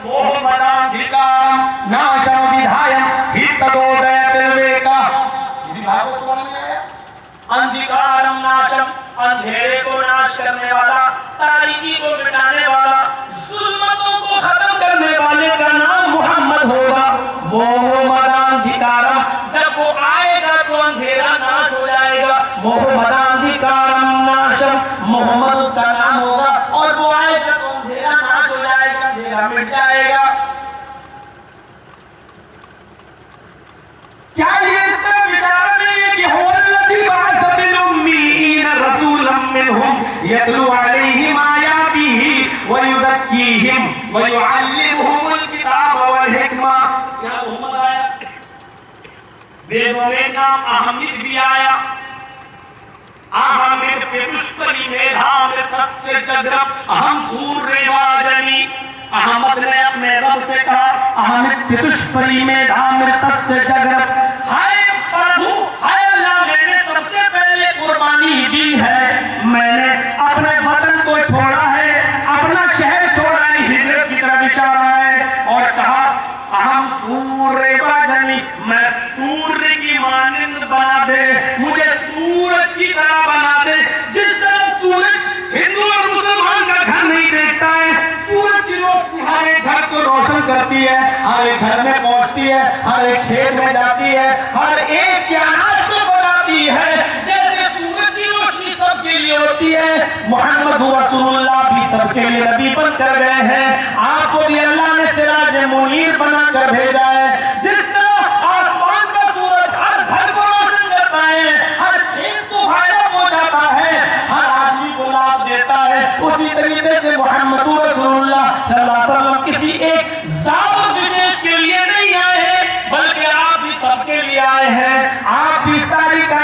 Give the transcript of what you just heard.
मोहमदाधिकारं नाशं विधाय हितदोदयतिर्वेका। ये भागवत पुराण में आया। अंधिकारम नाशम, अंधेरे को नाश करने वाला, तारीकी को मिटाने वाला, जुल्मतों को खत्म करने वाले का नाम मोहम्मद होगा। मोहमदाधिकारम, जब वो आएगा तो अंधेरा नाश हो जाएगा। मोहमदाधिकारम नाशम, मोहम्मद उसका नाम होगा और वो आएगा तो अंधेरा नाश हो जाएगा, अंधेरा मिट जाएगा। क्या ये इस तरह विचार नहीं है कि हुवल्लज़ी बअस फिल उम्मीयीन रसूलन मिनहुम यतलू अलैहिम आयातिही व युज़क्कीहिम व युअल्लिमुहुमुल किताब वल हिकमा। क्या मोहम्मद आया? वेदों में नाम अहमिद भी आया। अहमिद पितुष्परी मेधामिर तस्य जगरम अहम सूर्यवाजनी। अहमद ने अपने रब से कहा, अहमिद पितुष्परी मेधामिर तस्य जगरम, हाय प्रभु, हाय अल्लाह, मैंने सबसे पहले कुर्बानी दी है। मैंने अपने वतन को छोड़ा है, अपना शहर छोड़ा है, हिजरत की तरफ इशारा है और कहा अहम सूर्यवाजनी, मैं सूर्य की मानिंद बना दे, मुझे सूरज की तरह बना दे। जिस तरह सूरज हिंदू और मुसलमान का घर नहीं देखता है, सूरज की रोशनी हर एक घर को रोशन करती है, हर एक घर में पहुंचती है, हर एक खेत में जाती है, हर एक के अनाज को बताती है। जैसे सूरज की रोशनी सबके लिए होती है, मोहम्मद रसूलुल्लाह भी सबके लिए नबी बनकर गए हैं। आपको भी अल्लाह ने सिराज मुनीर बनाकर भेजा है। जिस तरह आसमान का सूरज हर घर को रोशन करता है, हर खेत को फायदा पहुंचाता है, हर आदमी को लाभ देता है, उसी तरीके से मोहम्मद रसूलुल्लाह सल्लल्लाहु अलैहि वसल्लम किसी एक जात विशेष के लिए नहीं आए हैं, बल्कि आप भी सबके लिए आए हैं। आप भी सारी का